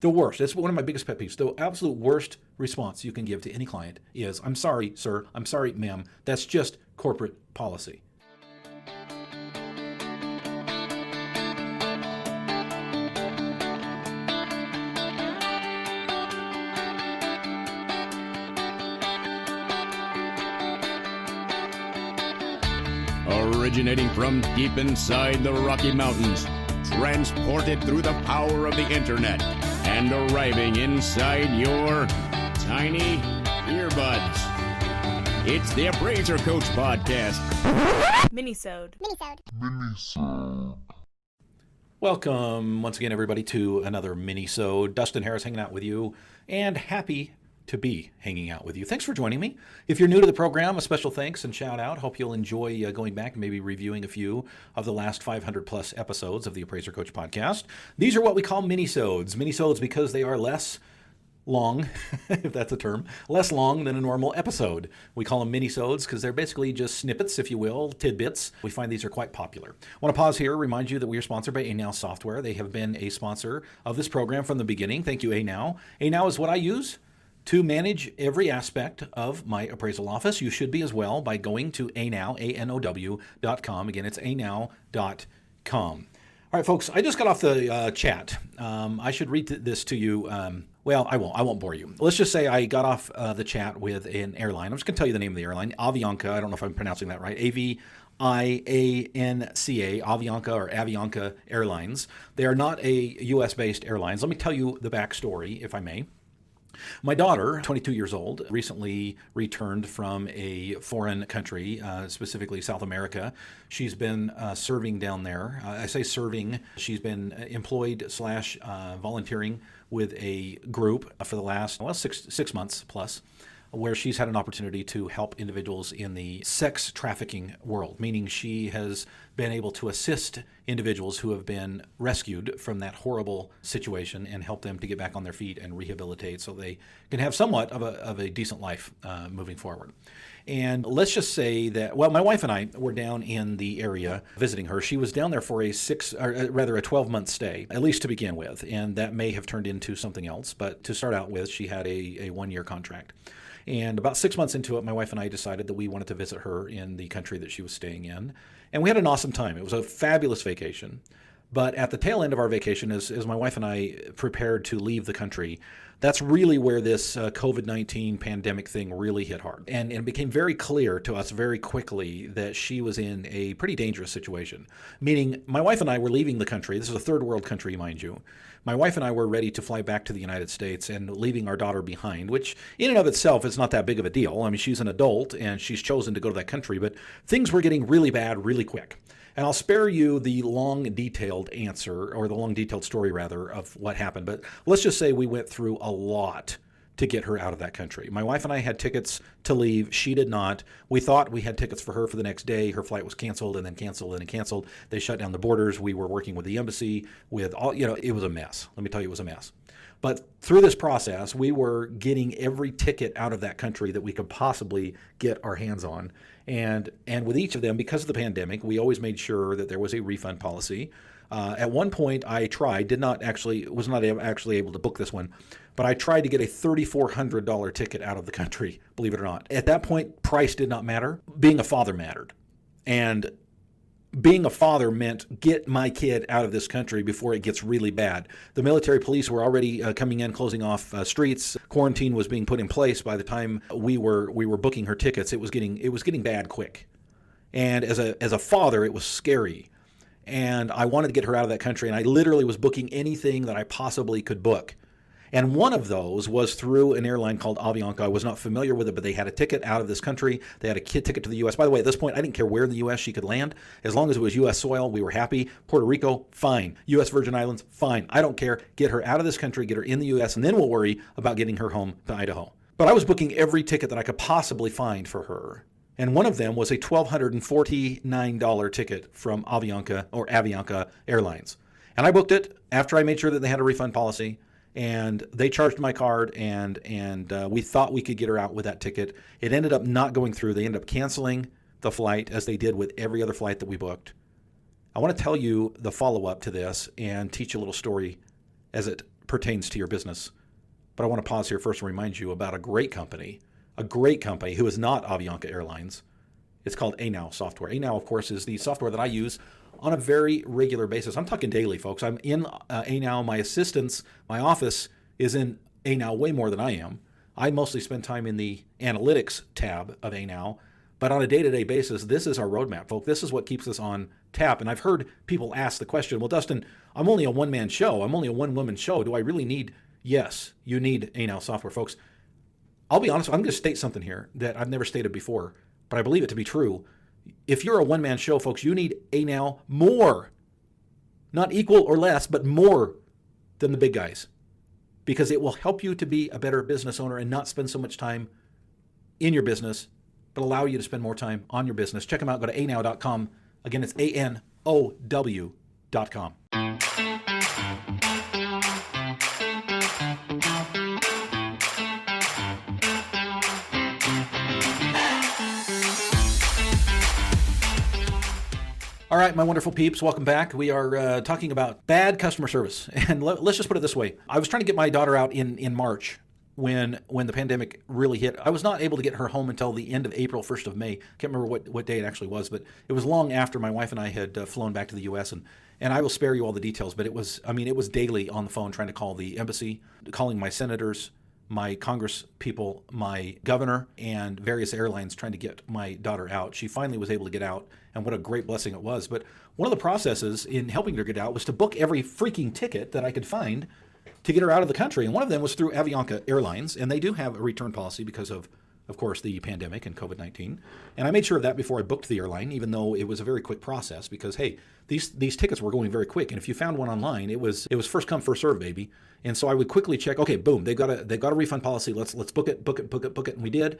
The worst, it's one of my biggest pet peeves. The absolute worst response you can give to any client is, I'm sorry, sir, I'm sorry, ma'am. That's just corporate policy. Originating from deep inside the Rocky Mountains, transported through the power of the internet, and arriving inside your tiny earbuds. It's the Appraiser Coach Podcast. Minisode. Welcome once again, everybody, to another Minisode. Dustin Harris hanging out with you, and happy to be hanging out with you. Thanks for joining me. If you're new to the program, a special thanks and shout out. Hope you'll enjoy going back and maybe reviewing a few of the last 500 plus episodes of the Appraiser Coach Podcast. These are what we call minisodes. Minisodes because they are less long, if that's a term, less long than a normal episode. We call them minisodes because they're basically just snippets, if you will, tidbits. We find these are quite popular. I want to pause here, remind you that we are sponsored by ANOW Software. They have been a sponsor of this program from the beginning. Thank you, ANOW. ANOW is what I use to manage every aspect of my appraisal office. You should be as well by going to anow, ANOW.com. Again, it's anow.com. All right, folks, I just got off the chat. I should read this to you. Well, I won't bore you. Let's just say I got off the chat with an airline. I'm just going to tell you the name of the airline, Avianca. I don't know if I'm pronouncing that right. Avianca, Avianca or Avianca Airlines. They are not a U.S.-based airlines. Let me tell you the backstory, if I may. My daughter, 22 years old, recently returned from a foreign country, specifically South America. She's been serving down there. I say serving. She's been employed / volunteering with a group for the last, 6 months plus, where she's had an opportunity to help individuals in the sex trafficking world, meaning she has been able to assist individuals who have been rescued from that horrible situation and help them to get back on their feet and rehabilitate so they can have somewhat of a decent life moving forward. And let's just say that, well, my wife and I were down in the area visiting her. She was down there for a 12-month stay, at least to begin with, and that may have turned into something else. But to start out with, she had a 1-year contract. And about 6 months into it, my wife and I decided that we wanted to visit her in the country that she was staying in. And we had an awesome time. It was a fabulous vacation. But at the tail end of our vacation, as my wife and I prepared to leave the country, that's really where this COVID-19 pandemic thing really hit hard. And it became very clear to us very quickly that she was in a pretty dangerous situation. Meaning, my wife and I were leaving the country. This is a third world country, mind you. My wife and I were ready to fly back to the United States and leaving our daughter behind, which in and of itself is not that big of a deal. I mean, she's an adult and she's chosen to go to that country, but things were getting really bad really quick. And I'll spare you the long, detailed answer, or the long, detailed story, rather, of what happened. But let's just say we went through a lot to get her out of that country. My wife and I had tickets to leave. She did not. We thought we had tickets for her for the next day. Her flight was canceled and then canceled and then canceled. They shut down the borders. We were working with the embassy with all, it was a mess. Let me tell you, it was a mess. But through this process, we were getting every ticket out of that country that we could possibly get our hands on. And with each of them, because of the pandemic, we always made sure that there was a refund policy. At one point, I tried, was not actually able to book this one, but I tried to get a $3,400 ticket out of the country, believe it or not. At that point, price did not matter. Being a father mattered. And being a father meant get my kid out of this country before it gets really bad. The military police were already coming in, closing off streets. Quarantine was being put in place by the time we were booking her tickets. It was getting bad quick. And as a father, it was scary. And I wanted to get her out of that country, and I literally was booking anything that I possibly could book. And one of those was through an airline called Avianca. I was not familiar with it, but they had a ticket out of this country. They had a ticket to the U.S. By the way, at this point, I didn't care where in the U.S. she could land. As long as it was U.S. soil, we were happy. Puerto Rico, fine. U.S. Virgin Islands, fine. I don't care. Get her out of this country, get her in the U.S., and then we'll worry about getting her home to Idaho. But I was booking every ticket that I could possibly find for her. And one of them was a $1,249 ticket from Avianca Airlines. And I booked it after I made sure that they had a refund policy. And they charged my card, and we thought we could get her out with that ticket. It ended up not going through. They ended up canceling the flight, as they did with every other flight that we booked. I want to tell you the follow-up to this and teach you a little story as it pertains to your business. But I want to pause here first and remind you about a great company who is not Avianca Airlines. It's called ANOW software. ANOW, of course, is the software that I use on a very regular basis. I'm talking daily, folks. I'm in ANOW. My assistants, my office is in ANOW way more than I am. I mostly spend time in the analytics tab of ANOW, but on a day-to-day basis, this is our roadmap, folks. This is what keeps us on tap. And I've heard people ask the question, well, Dustin, I'm only a one-man show. I'm only a one-woman show. Do I really need? Yes, you need ANOW software, folks. I'll be honest, I'm going to state something here that I've never stated before, but I believe it to be true. If you're a one-man show, folks, you need ANOW more. Not equal or less, but more than the big guys. Because it will help you to be a better business owner and not spend so much time in your business, but allow you to spend more time on your business. Check them out. Go to anow.com. Again, it's ANOW.com. All right, my wonderful peeps, welcome back. We are talking about bad customer service. And let's just put it this way. I was trying to get my daughter out in March when the pandemic really hit. I was not able to get her home until the end of April, 1st of May. Can't remember what day it actually was, but it was long after my wife and I had flown back to the U.S. And I will spare you all the details, but it was daily on the phone trying to call the embassy, calling my senators, my Congress people, my governor, and various airlines trying to get my daughter out. She finally was able to get out, and what a great blessing it was. But one of the processes in helping her get out was to book every freaking ticket that I could find to get her out of the country. And one of them was through Avianca Airlines, and they do have a return policy because of course, the pandemic and COVID-19. And I made sure of that before I booked the airline, even though it was a very quick process because, hey, these tickets were going very quick. And if you found one online, it was first come, first serve, baby. And so I would quickly check, okay, boom, they've got a refund policy. Let's book it. And we did.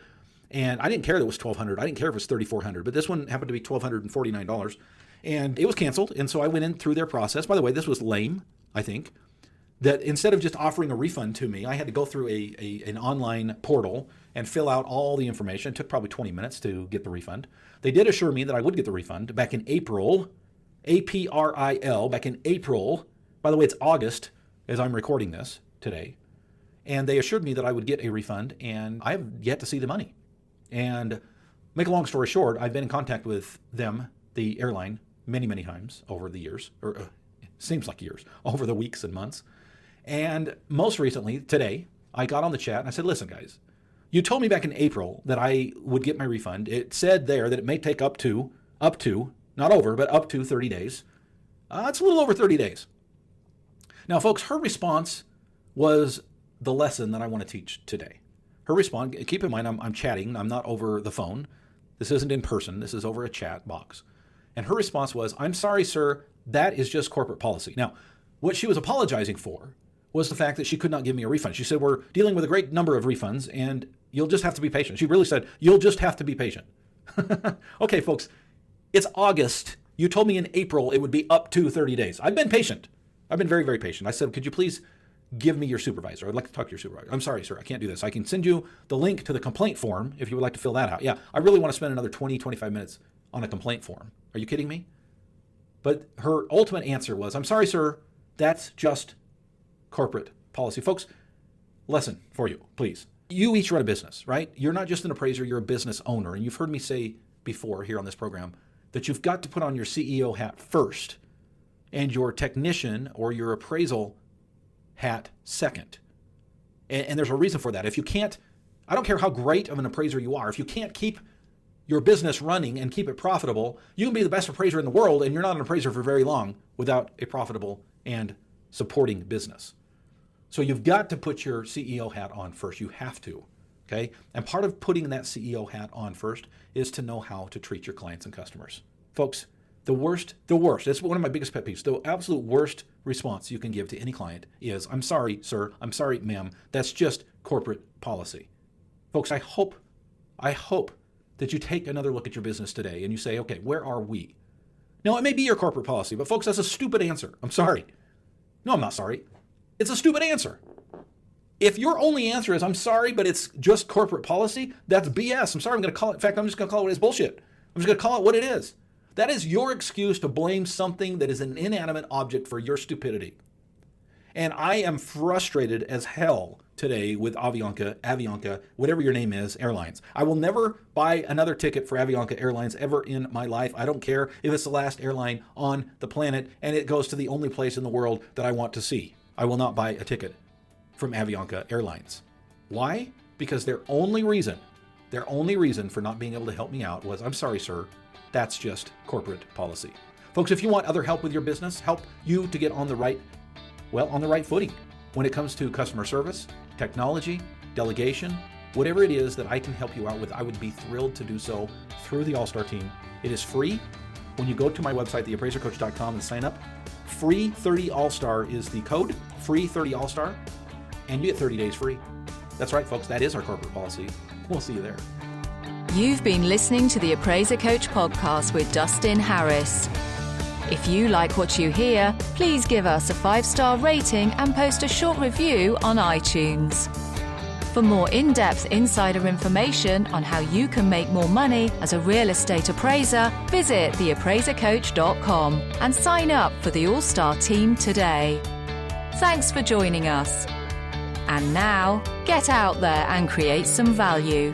And I didn't care that it was $1,200. I didn't care if it was $3,400, but this one happened to be $1,249. And it was canceled. And so I went in through their process. By the way, this was lame, I think, that instead of just offering a refund to me, I had to go through an online portal and fill out all the information. It took probably 20 minutes to get the refund. They did assure me that I would get the refund back in April, April, back in April. By the way, it's August as I'm recording this today. And they assured me that I would get a refund, and I have yet to see the money. And make a long story short, I've been in contact with them, the airline, many, many times over the years, or seems like years, over the weeks and months. And most recently, today, I got on the chat and I said, listen, guys, you told me back in April that I would get my refund. It said there that it may take up to, not over, but up to 30 days. It's a little over 30 days. Now, folks, her response was the lesson that I want to teach today. Her response, keep in mind, I'm chatting. I'm not over the phone. This isn't in person. This is over a chat box. And her response was, I'm sorry, sir, that is just corporate policy. Now, what she was apologizing for was the fact that she could not give me a refund. She said, we're dealing with a great number of refunds, and you'll just have to be patient. She really said, you'll just have to be patient. Okay, folks, it's August. You told me in April it would be up to 30 days. I've been patient. I've been very, very patient. I said, could you please give me your supervisor? I'd like to talk to your supervisor. I'm sorry, sir, I can't do this. I can send you the link to the complaint form if you would like to fill that out. Yeah, I really want to spend another 20, 25 minutes on a complaint form. Are you kidding me? But her ultimate answer was, I'm sorry, sir, that's just corporate policy. Folks, lesson for you, please. You each run a business, right? You're not just an appraiser, you're a business owner. And you've heard me say before here on this program that you've got to put on your CEO hat first and your technician or your appraisal hat second. And there's a reason for that. If you can't, I don't care how great of an appraiser you are, if you can't keep your business running and keep it profitable, you can be the best appraiser in the world and you're not an appraiser for very long without a profitable and supporting business. So you've got to put your CEO hat on first. You have to, okay? And part of putting that CEO hat on first is to know how to treat your clients and customers. Folks, the worst, that's one of my biggest pet peeves. The absolute worst response you can give to any client is, I'm sorry, sir, I'm sorry, ma'am, that's just corporate policy. Folks, I hope that you take another look at your business today and you say, okay, where are we? Now, it may be your corporate policy, but folks, that's a stupid answer. I'm sorry. No, I'm not sorry. It's a stupid answer. If your only answer is, I'm sorry, but it's just corporate policy, that's BS. I'm sorry, I'm going to call it, in fact, I'm just going to call it as bullshit. I'm just going to call it what it is. That is your excuse to blame something that is an inanimate object for your stupidity. And I am frustrated as hell today with Avianca, whatever your name is, airlines. I will never buy another ticket for Avianca Airlines ever in my life. I don't care if it's the last airline on the planet and it goes to the only place in the world that I want to see. I will not buy a ticket from Avianca Airlines. Why? Because their only reason for not being able to help me out was, I'm sorry, sir, that's just corporate policy. Folks, if you want other help with your business, help you to get on the right footing when it comes to customer service, technology, delegation, whatever it is that I can help you out with, I would be thrilled to do so through the All-Star team. It is free. When you go to my website, theappraisercoach.com, and sign up, free 30 All-Star is the code, free 30 All-Star, and you get 30 days free. That's right, folks. That is our corporate policy. We'll see you there. You've been listening to the Appraiser Coach podcast with Dustin Harris. If you like what you hear, please give us a 5-star rating and post a short review on iTunes. For more in-depth insider information on how you can make more money as a real estate appraiser, visit theappraisercoach.com and sign up for the All-Star team today. Thanks for joining us. And now, get out there and create some value.